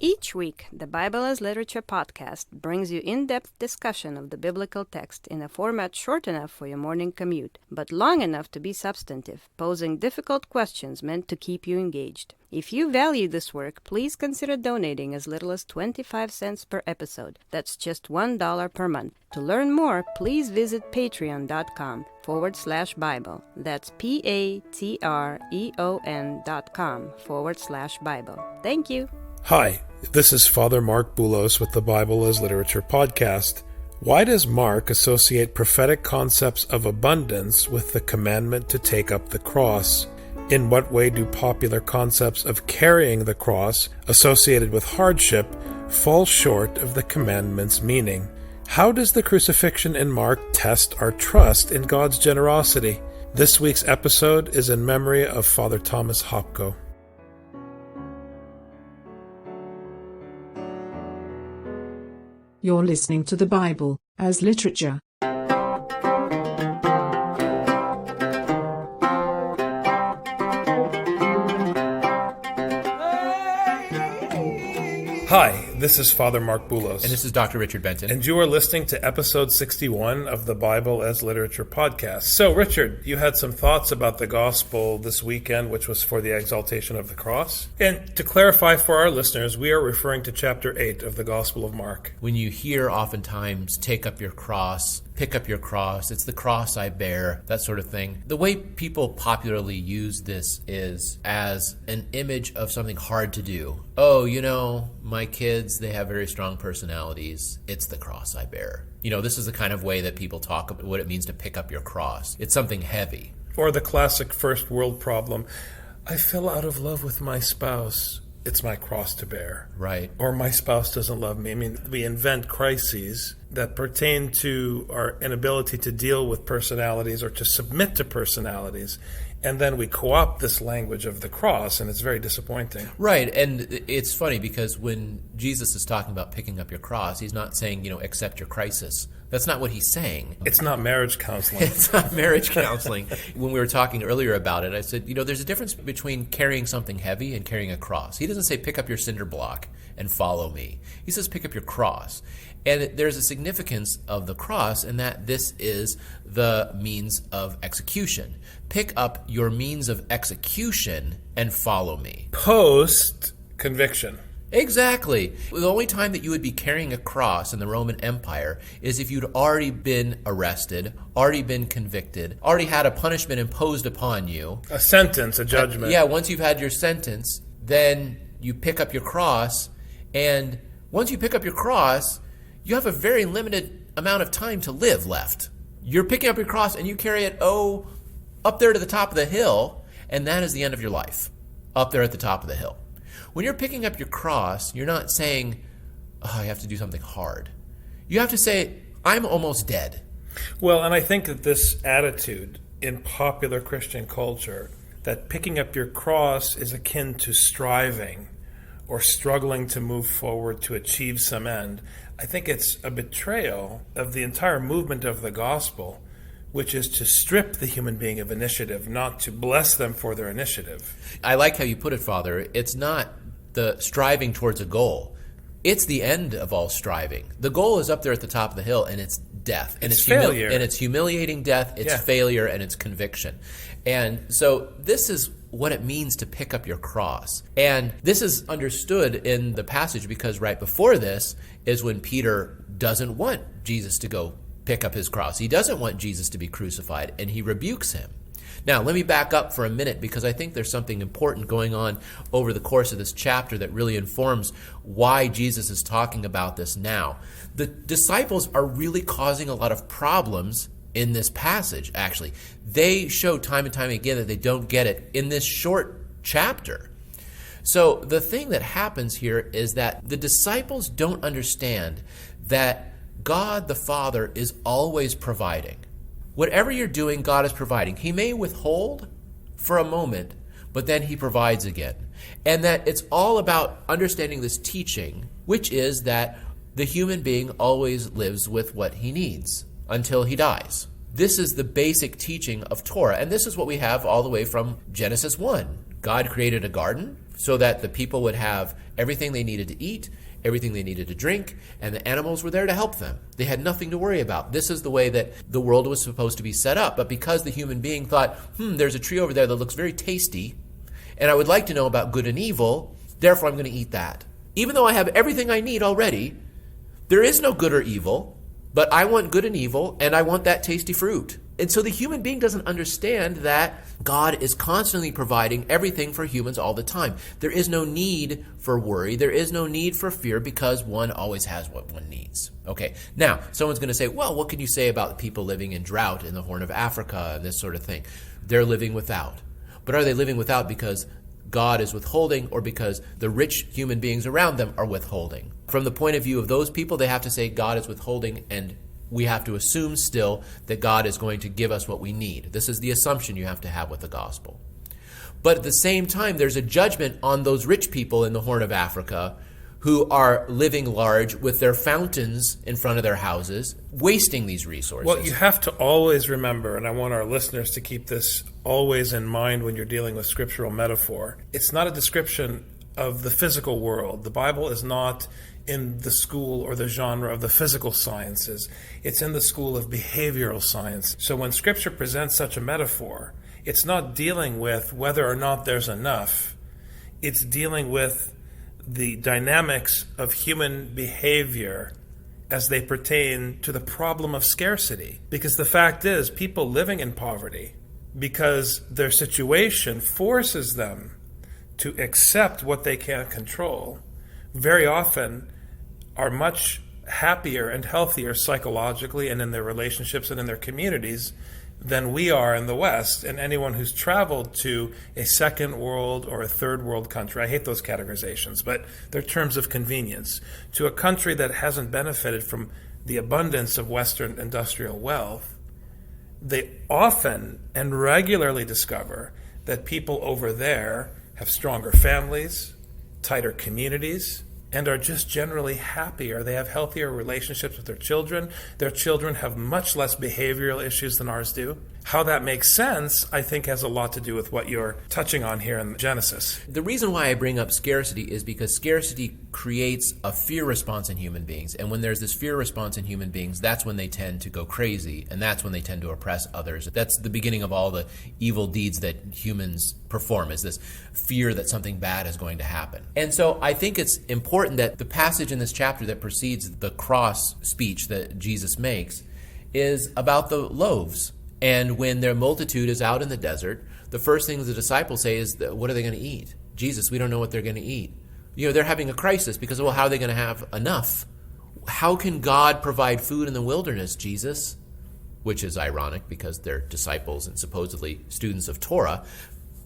Each week, the Bible as Literature podcast brings you in-depth discussion of the biblical text in a format short enough for your morning commute, but long enough to be substantive, posing difficult questions meant to keep you engaged. If you value this work, please consider donating as little as 25 cents per episode. That's just $1 per month. To learn more, please visit patreon.com/Bible. That's patreon.com/Bible. Thank you. Hi, this is Father Mark Boulos with the Bible as Literature podcast. Why does Mark associate prophetic concepts of abundance with the commandment to take up the cross? In what way do popular concepts of carrying the cross associated with hardship fall short of the commandment's meaning? How does the crucifixion in Mark test our trust in God's generosity? This week's episode is in memory of Father Thomas Hopko. You're listening to the Bible as Literature. Hi, this is Father Mark Boulos. And this is Dr. Richard Benton. And you are listening to episode 61 of the Bible as Literature podcast. So, Richard, you had some thoughts about the gospel this weekend, which was for the exaltation of the cross. And to clarify for our listeners, we are referring to chapter 8 of the Gospel of Mark. When you hear oftentimes, take up your cross, pick up your cross, it's the cross I bear, that sort of thing. The way people popularly use this is as an image of something hard to do. Oh, my kids, they have very strong personalities. It's the cross I bear. This is the kind of way that people talk about what it means to pick up your cross. It's something heavy. Or the classic first world problem. I fell out of love with my spouse. It's my cross to bear. Right. Or my spouse doesn't love me. We invent crises that pertain to our inability to deal with personalities or to submit to personalities. And then we co-opt this language of the cross, and it's very disappointing. Right, and it's funny because when Jesus is talking about picking up your cross, he's not saying, accept your crisis. That's not what he's saying. It's not marriage counseling. It's not marriage counseling. When we were talking earlier about it, I said, there's a difference between carrying something heavy and carrying a cross. He doesn't say pick up your cinder block and follow me. He says pick up your cross. And there's a significance of the cross in that this is the means of execution. Pick up your means of execution and follow me. Post-conviction. Exactly. The only time that you would be carrying a cross in the Roman Empire is if you'd already been arrested, already been convicted, already had a punishment imposed upon you. A sentence, a judgment. Once you've had your sentence, then you pick up your cross, and once you pick up your cross, you have a very limited amount of time to live left. You're picking up your cross and you carry it, up there to the top of the hill, and that is the end of your life, up there at the top of the hill. When you're picking up your cross, you're not saying, I have to do something hard. You have to say, I'm almost dead. Well, and I think that this attitude in popular Christian culture, that picking up your cross is akin to striving or struggling to move forward to achieve some end, I think it's a betrayal of the entire movement of the gospel, which is to strip the human being of initiative, not to bless them for their initiative. I like how you put it, Father. It's not the striving towards a goal. It's the end of all striving. The goal is up there at the top of the hill, and it's death. And it's failure. And it's humiliating death, it's failure, and it's conviction. And so this is what it means to pick up your cross. And this is understood in the passage because right before this is when Peter doesn't want Jesus to go pick up his cross. He doesn't want Jesus to be crucified, and he rebukes him. Now, let me back up for a minute because I think there's something important going on over the course of this chapter that really informs why Jesus is talking about this now. The disciples are really causing a lot of problems in this passage, actually. They show time and time again that they don't get it in this short chapter. So the thing that happens here is that the disciples don't understand that God the Father is always providing. Whatever you're doing, God is providing. He may withhold for a moment, but then he provides again. And that it's all about understanding this teaching, which is that the human being always lives with what he needs until he dies. This is the basic teaching of Torah, and this is what we have all the way from Genesis 1. God created a garden so that the people would have everything they needed to eat, everything they needed to drink, and the animals were there to help them. They had nothing to worry about. This is the way that the world was supposed to be set up. But because the human being thought, there's a tree over there that looks very tasty, and I would like to know about good and evil, therefore I'm going to eat that. Even though I have everything I need already, there is no good or evil, but I want good and evil, and I want that tasty fruit. And so the human being doesn't understand that God is constantly providing everything for humans all the time. There is no need for worry. There is no need for fear because one always has what one needs. Okay, now someone's going to say, well, what can you say about the people living in drought in the Horn of Africa and this sort of thing? They're living without. But are they living without because God is withholding or because the rich human beings around them are withholding? From the point of view of those people, they have to say God is withholding, and we have to assume still that God is going to give us what we need. This is the assumption you have to have with the gospel. But at the same time, there's a judgment on those rich people in the Horn of Africa who are living large with their fountains in front of their houses, wasting these resources. Well, you have to always remember, and I want our listeners to keep this always in mind when you're dealing with scriptural metaphor, it's not a description of the physical world. The Bible is not in the school or the genre of the physical sciences. It's in the school of behavioral science. So when Scripture presents such a metaphor, it's not dealing with whether or not there's enough. It's dealing with the dynamics of human behavior as they pertain to the problem of scarcity. Because the fact is, people living in poverty, because their situation forces them to accept what they can't control, very often are much happier and healthier psychologically and in their relationships and in their communities than we are in the West. And anyone who's traveled to a second world or a third world country, I hate those categorizations, but they're terms of convenience, to a country that hasn't benefited from the abundance of Western industrial wealth, they often and regularly discover that people over there have stronger families, tighter communities, and are just generally happier. They have healthier relationships with their children. Their children have much less behavioral issues than ours do. How that makes sense, I think, has a lot to do with what you're touching on here in Genesis. The reason why I bring up scarcity is because scarcity creates a fear response in human beings. And when there's this fear response in human beings, that's when they tend to go crazy, and that's when they tend to oppress others. That's the beginning of all the evil deeds that humans perform, is this fear that something bad is going to happen. And so I think it's important that the passage in this chapter that precedes the cross speech that Jesus makes is about the loaves. And when their multitude is out in the desert, the first thing the disciples say is, what are they going to eat? Jesus, we don't know what they're going to eat. You know, they're having a crisis because, well, how are they going to have enough? How can God provide food in the wilderness, Jesus? Which is ironic because they're disciples and supposedly students of Torah.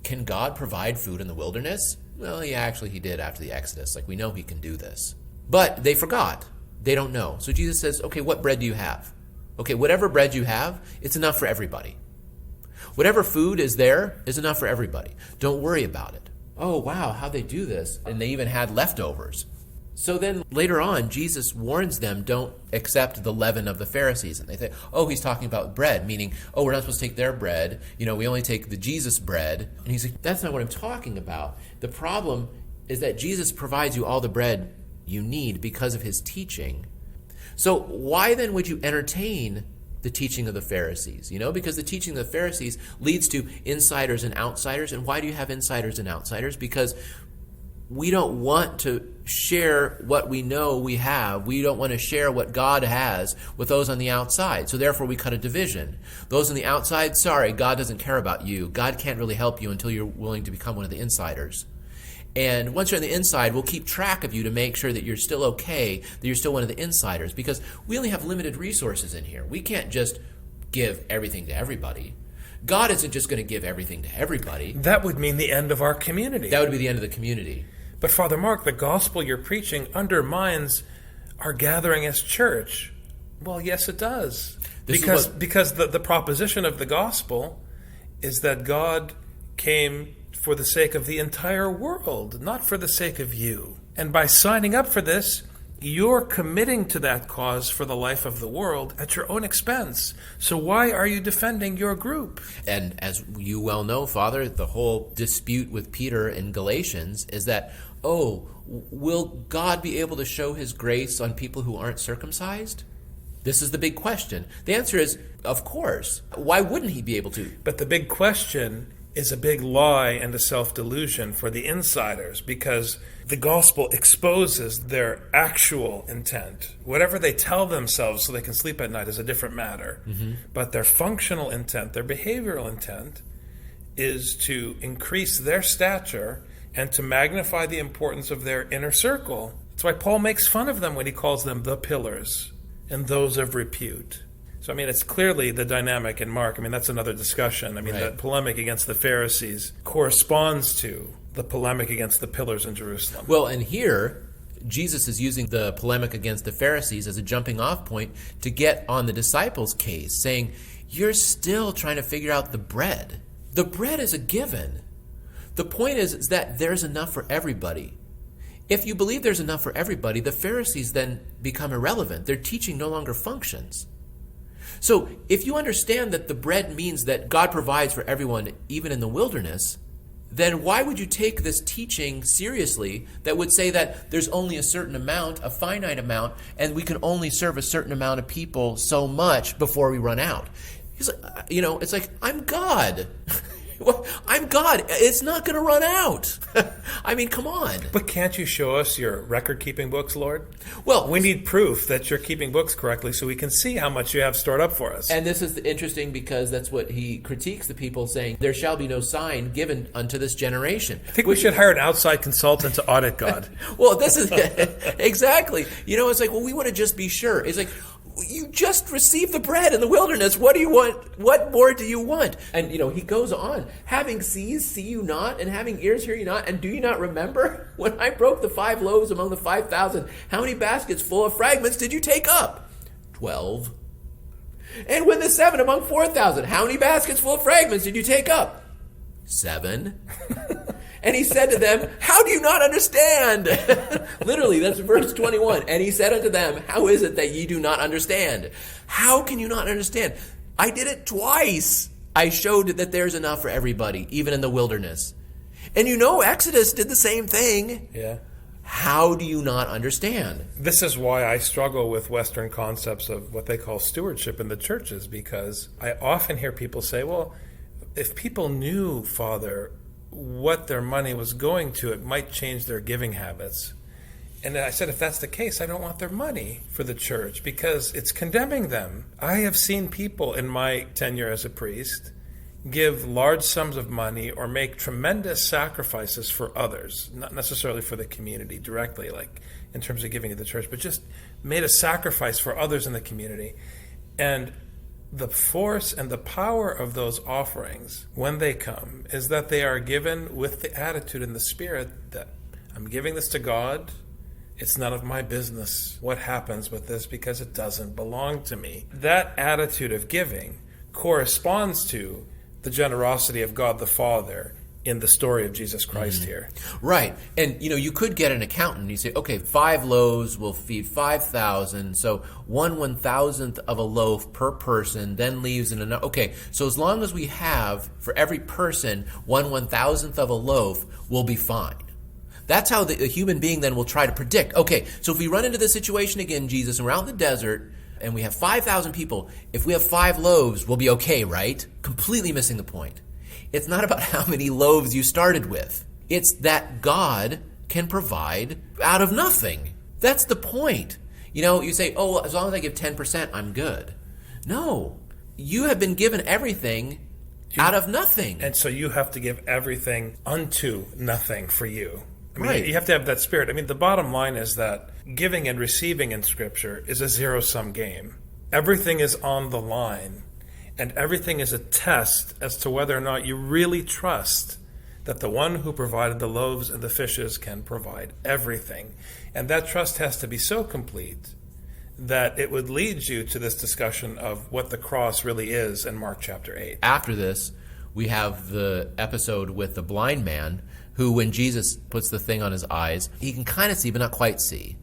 Can God provide food in the wilderness? Well, yeah, actually he did after the Exodus. Like, we know he can do this. But they forgot. They don't know. So Jesus says, okay, what bread do you have? Okay, whatever bread you have, it's enough for everybody. Whatever food is there is enough for everybody. Don't worry about it. Oh, wow, how'd they do this? And they even had leftovers. So then later on, Jesus warns them, don't accept the leaven of the Pharisees. And they say, oh, he's talking about bread, meaning, oh, we're not supposed to take their bread. You know, we only take the Jesus bread. And he's like, that's not what I'm talking about. The problem is that Jesus provides you all the bread you need because of his teaching. So why then would you entertain the teaching of the Pharisees? You know, because the teaching of the Pharisees leads to insiders and outsiders. And why do you have insiders and outsiders? Because we don't want to share what we know we have. We don't want to share what God has with those on the outside. So therefore we cut a division. Those on the outside, sorry, God doesn't care about you. God can't really help you until you're willing to become one of the insiders. And once you're on the inside, we'll keep track of you to make sure that you're still okay, that you're still one of the insiders, because we only have limited resources in here. We can't just give everything to everybody. God isn't just going to give everything to everybody. That would mean the end of our community. That would be the end of the community. But Father Mark, the gospel you're preaching undermines our gathering as church. Well, yes, it does. Because the proposition of the gospel is that God came for the sake of the entire world, not for the sake of you. And by signing up for this, You're committing to that cause for the life of the world at your own expense. So why are you defending your group? And as you well know, Father, the whole dispute with Peter in Galatians is that, will God be able to show his grace on people who aren't circumcised? This is the big question. The answer is, of course. Why wouldn't he be able to? But the big question is a big lie and a self-delusion for the insiders, because the gospel exposes their actual intent. Whatever they tell themselves so they can sleep at night is a different matter. Mm-hmm. But their functional intent, their behavioral intent, is to increase their stature and to magnify the importance of their inner circle. That's why Paul makes fun of them when he calls them the pillars and those of repute. So, it's clearly the dynamic in Mark. That's another discussion. Right. That polemic against the Pharisees corresponds to the polemic against the pillars in Jerusalem. Well, and here, Jesus is using the polemic against the Pharisees as a jumping off point to get on the disciples' case, saying, you're still trying to figure out the bread. The bread is a given. The point is that there's enough for everybody. If you believe there's enough for everybody, the Pharisees then become irrelevant. Their teaching no longer functions. So if you understand that the bread means that God provides for everyone, even in the wilderness, then why would you take this teaching seriously that would say that there's only a certain amount, a finite amount, and we can only serve a certain amount of people so much before we run out? He's like, it's like, I'm God. Well, I'm God. It's not going to run out. Come on. But can't you show us your record-keeping books, Lord? Well, we need proof that you're keeping books correctly so we can see how much you have stored up for us. And this is interesting because that's what he critiques the people, saying, there shall be no sign given unto this generation. I think we should hire an outside consultant to audit God. Well, this is exactly. It's like, we want to just be sure. It's like, you just received the bread in the wilderness. What do you want? What more do you want? And, he goes on. Having seas, see you not? And having ears, hear you not? And do you not remember when I broke the 5 loaves among the 5,000? How many baskets full of fragments did you take up? 12. And when the 7 among 4,000, how many baskets full of fragments did you take up? 7. And he said to them, how do you not understand? Literally, that's verse 21. And he said unto them, how is it that ye do not understand? How can you not understand? I did it twice. I showed that there's enough for everybody, even in the wilderness. And Exodus did the same thing. Yeah. How do you not understand? This is why I struggle with Western concepts of what they call stewardship in the churches, because I often hear people say, well, if people knew, Father, what their money was going to, it might change their giving habits. And I said, if that's the case, I don't want their money for the church because it's condemning them. I have seen people in my tenure as a priest give large sums of money or make tremendous sacrifices for others, not necessarily for the community directly, like in terms of giving to the church, but just made a sacrifice for others in the community. And the force and the power of those offerings, when they come, is that they are given with the attitude and the spirit that I'm giving this to God. It's none of my business what happens with this because it doesn't belong to me. That attitude of giving corresponds to the generosity of God the Father in the story of Jesus Christ here. Right. And, you could get an accountant and you say, okay, 5 loaves will feed 5,000. So 1/1000th of a loaf per person then leaves in another. Okay. So as long as we have for every person 1/1000th of a loaf, we'll be fine. That's how the human being then will try to predict. Okay. So if we run into this situation again, Jesus, and we're out in the desert and we have 5,000 people, if we have 5 loaves, we'll be okay, right? Completely missing the point. It's not about how many loaves you started with. It's that God can provide out of nothing. That's the point. You say, well, as long as I give 10%, I'm good. No. You have been given everything out of nothing. And so you have to give everything unto nothing for you. Right. You have to have that spirit. The bottom line is that giving and receiving in Scripture is a zero-sum game. Everything is on the line. And everything is a test as to whether or not you really trust that the one who provided the loaves and the fishes can provide everything. And that trust has to be so complete that it would lead you to this discussion of what the cross really is in Mark chapter 8. After this, we have the episode with the blind man who, when Jesus puts the thing on his eyes, he can kind of see but not quite see.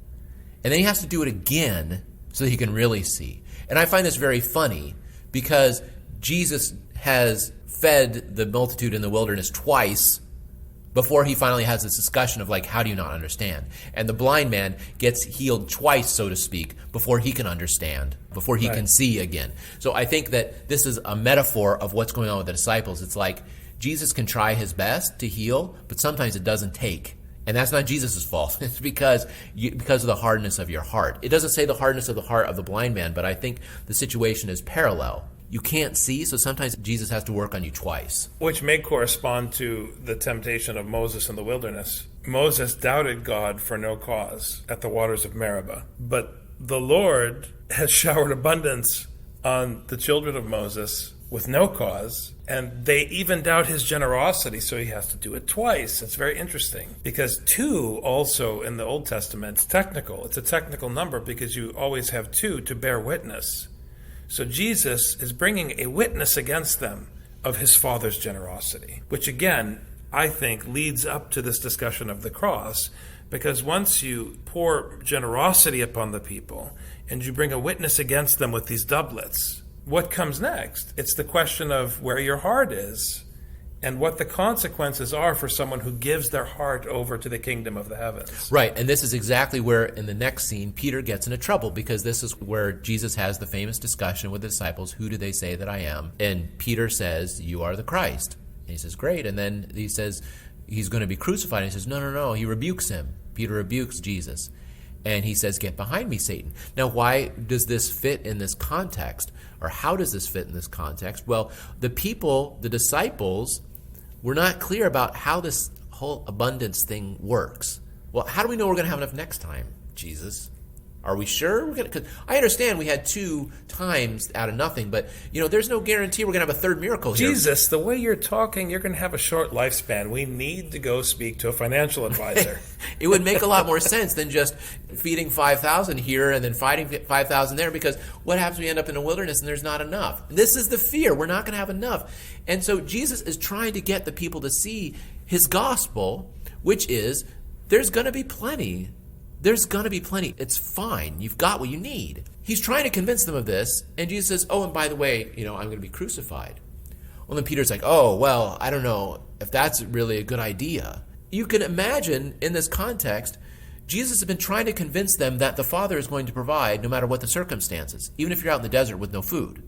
And then he has to do it again so that he can really see. And I find this very funny because Jesus has fed the multitude in the wilderness twice before he finally has this discussion of like, how do you not understand? And the blind man gets healed twice, so to speak, before he can understand, before he can see again. So I think that this is a metaphor of what's going on with the disciples. It's like Jesus can try his best to heal, but sometimes it doesn't take. And that's not Jesus' fault. It's because of the hardness of your heart. It doesn't say the hardness of the heart of the blind man, but I think the situation is parallel. You can't see, so sometimes Jesus has to work on you twice. Which may correspond to the temptation of Moses in the wilderness. Moses doubted God for no cause at the waters of Meribah. But the Lord has showered abundance on the children of Moses with no cause, and they even doubt his generosity, so he has to do it twice. It's very interesting, because 2 also in the Old Testament is technical. It's a technical number because you always have 2 to bear witness. So Jesus is bringing a witness against them of his Father's generosity, which again, I think, leads up to this discussion of the cross, because once you pour generosity upon the people and you bring a witness against them with these doublets, what comes next? It's the question of where your heart is and what the consequences are for someone who gives their heart over to the kingdom of the heavens. Right, and this is exactly where, in the next scene, Peter gets into trouble, because this is where Jesus has the famous discussion with the disciples, who do they say that I am? And Peter says, you are the Christ. And he says, great. And then he says, he's going to be crucified. And he says, no. He rebukes him. Peter rebukes Jesus. And he says, get behind me, Satan. Now, why does this fit in this context? Or how does this fit in this context? Well, the people, the disciples, were not clear about how this whole abundance thing works. Well, how do we know we're going to have enough next time, Jesus? Are we sure? Because I understand we had 2 times out of nothing, but there's no guarantee we're going to have a third miracle here. Jesus, the way you're talking, you're going to have a short lifespan. We need to go speak to a financial advisor. It would make a lot more sense than just feeding 5,000 here and then fighting 5,000 there, because what happens when we end up in a wilderness and there's not enough? This is the fear. We're not going to have enough. And so Jesus is trying to get the people to see his gospel, which is there's going to be plenty. There's going to be plenty. It's fine. You've got what you need. He's trying to convince them of this, and Jesus says, oh, and by the way, I'm going to be crucified. Well, then Peter's like, oh, well, I don't know if that's really a good idea. You can imagine in this context, Jesus has been trying to convince them that the Father is going to provide no matter what the circumstances, even if you're out in the desert with no food.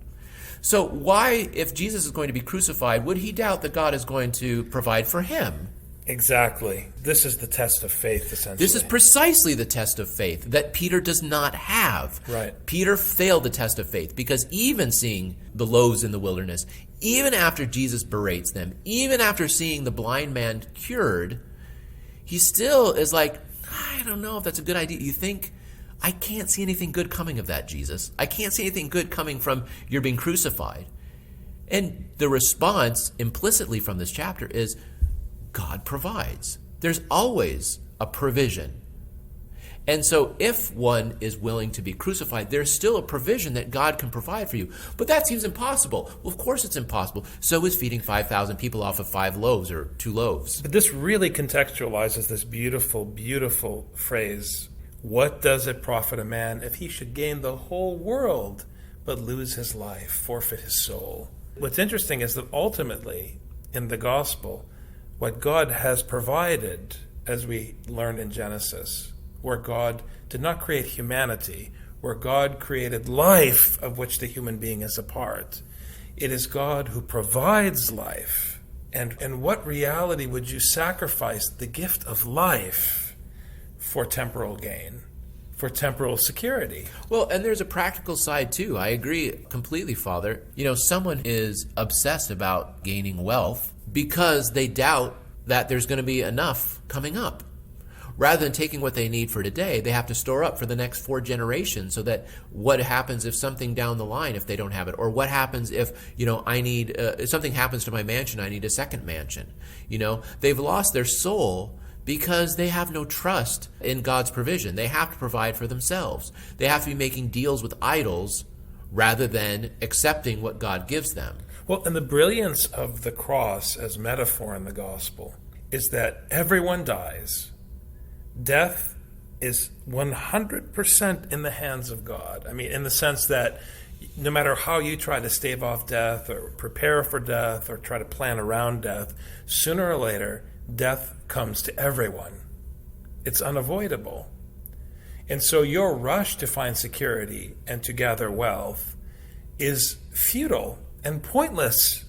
So why, if Jesus is going to be crucified, would he doubt that God is going to provide for him? Exactly. This is the test of faith, essentially. This is precisely the test of faith that Peter does not have. Right. Peter failed the test of faith because even seeing the loaves in the wilderness, even after Jesus berates them, even after seeing the blind man cured, he still is like, I don't know if that's a good idea. You think, I can't see anything good coming of that, Jesus. I can't see anything good coming from your being crucified. And the response implicitly from this chapter is, God provides. There's always a provision. And so if one is willing to be crucified, there's still a provision that God can provide for you. But that seems impossible. Well, of course it's impossible. So is feeding 5,000 people off of 5 loaves or 2 loaves. But this really contextualizes this beautiful, beautiful phrase. What does it profit a man if he should gain the whole world but lose his life, forfeit his soul? What's interesting is that ultimately, in the gospel, what God has provided, as we learned in Genesis, where God did not create humanity, where God created life of which the human being is a part. It is God who provides life. And what reality would you sacrifice the gift of life for temporal gain, for temporal security? Well, and there's a practical side too. I agree completely, Father. Someone is obsessed about gaining wealth because they doubt that there's going to be enough coming up. Rather than taking what they need for today, they have to store up for the next 4 generations, so that what happens if something down the line, if they don't have it, or what happens if, if something happens to my mansion, I need a second mansion. They've lost their soul because they have no trust in God's provision. They have to provide for themselves. They have to be making deals with idols rather than accepting what God gives them. Well, and the brilliance of the cross as metaphor in the gospel is that everyone dies. Death is 100% in the hands of God. I mean, in the sense that no matter how you try to stave off death or prepare for death or try to plan around death, sooner or later, death comes to everyone. It's unavoidable. And so your rush to find security and to gather wealth is futile and pointless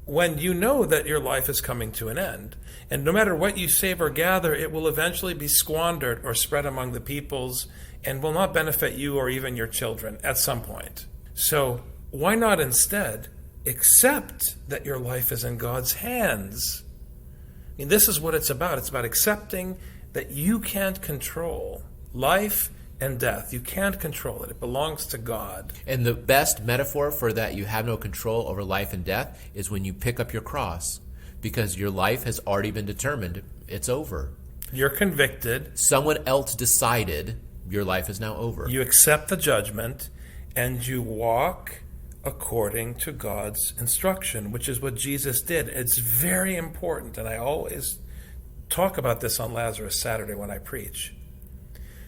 when you know that your life is coming to an end. And no matter what you save or gather, it will eventually be squandered or spread among the peoples and will not benefit you or even your children at some point. So why not instead accept that your life is in God's hands? I mean, this is what it's about. It's about accepting that you can't control life and death. You can't control it. It belongs to God. And the best metaphor for that you have no control over life and death is when you pick up your cross, because your life has already been determined. It's over. You're convicted. Someone else decided your life is now over. You accept the judgment and you walk according to God's instruction, which is what Jesus did. It's very important, and I always talk about this on Lazarus Saturday when I preach.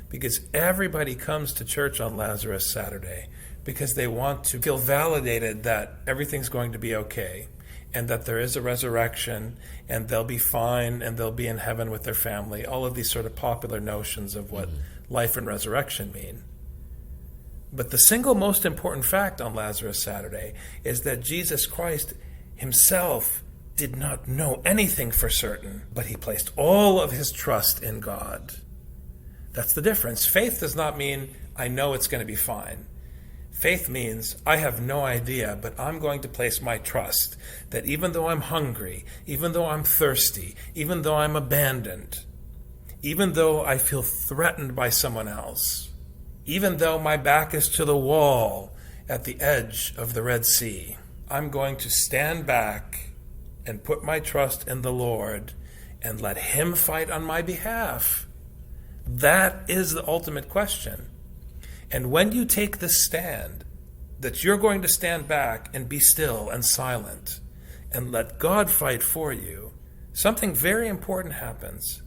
Because everybody comes to church on Lazarus Saturday because they want to feel validated that everything's going to be okay and that there is a resurrection and they'll be fine and they'll be in heaven with their family. All of these sort of popular notions of what life and resurrection mean. But the single most important fact on Lazarus Saturday is that Jesus Christ himself did not know anything for certain, but he placed all of his trust in God. That's the difference. Faith does not mean I know it's going to be fine. Faith means I have no idea, but I'm going to place my trust that even though I'm hungry, even though I'm thirsty, even though I'm abandoned, even though I feel threatened by someone else, even though my back is to the wall at the edge of the Red Sea, I'm going to stand back and put my trust in the Lord and let him fight on my behalf. That is the ultimate question. And when you take the stand that you're going to stand back and be still and silent and let God fight for you, something very important happens.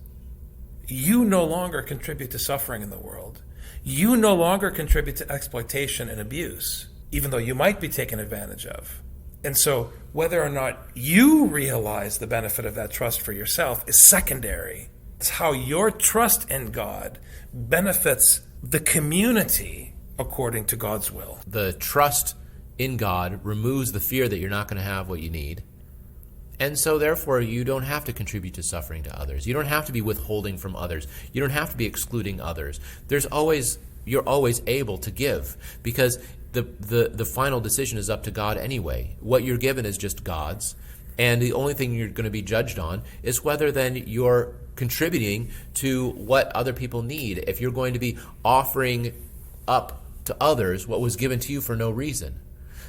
You no longer contribute to suffering in the world. You no longer contribute to exploitation and abuse, even though you might be taken advantage of. And so whether or not you realize the benefit of that trust for yourself is secondary. It's how your trust in God benefits the community according to God's will. The trust in God removes the fear that you're not going to have what you need. And so therefore you don't have to contribute to suffering to others. You don't have to be withholding from others. You don't have to be excluding others. You're always able to give, because the final decision is up to God anyway. What you're given is just God's. And the only thing you're going to be judged on is whether then you're contributing to what other people need. If you're going to be offering up to others what was given to you for no reason.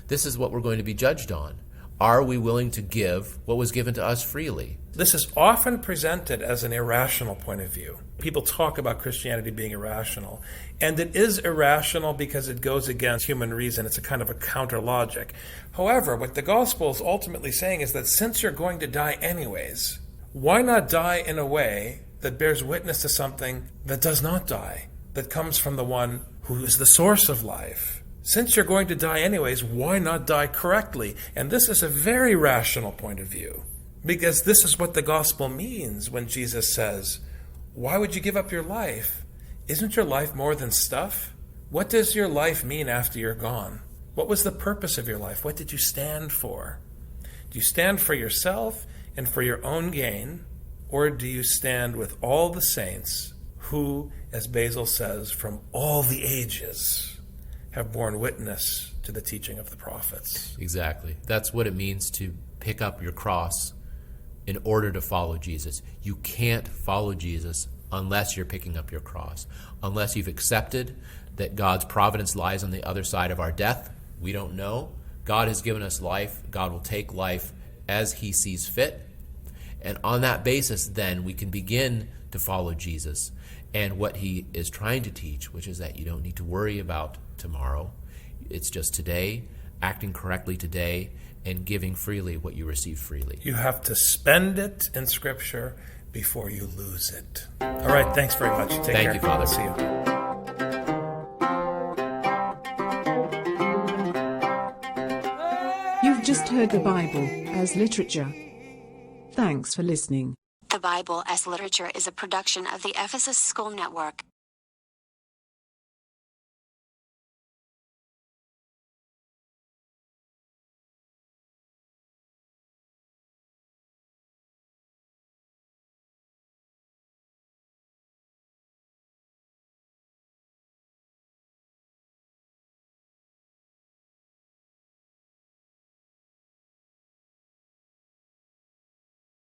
This is what we're going to be judged on. Are we willing to give what was given to us freely? This is often presented as an irrational point of view. People talk about Christianity being irrational. And it is irrational because it goes against human reason. It's a kind of a counter logic. However, what the gospel is ultimately saying is that since you're going to die anyways, why not die in a way that bears witness to something that does not die, that comes from the one who is the source of life? Since you're going to die anyways, why not die correctly? And this is a very rational point of view, because this is what the gospel means when Jesus says, why would you give up your life? Isn't your life more than stuff? What does your life mean after you're gone? What was the purpose of your life? What did you stand for? Do you stand for yourself and for your own gain, or do you stand with all the saints who, as Basil says, from all the ages have borne witness to the teaching of the prophets? Exactly. That's what it means to pick up your cross in order to follow Jesus. You can't follow Jesus unless you're picking up your cross, unless you've accepted that God's providence lies on the other side of our death. We don't know. God has given us life. God will take life as he sees fit. And on that basis, then, we can begin to follow Jesus and what he is trying to teach, which is that you don't need to worry about tomorrow. It's just today, acting correctly today, and giving freely what you receive freely. You have to spend it in Scripture, before you lose it. All right, thanks very much. Take care. Thank you, Father. See you. You've just heard the Bible as literature. Thanks for listening. The Bible as Literature is a production of the Ephesus School Network.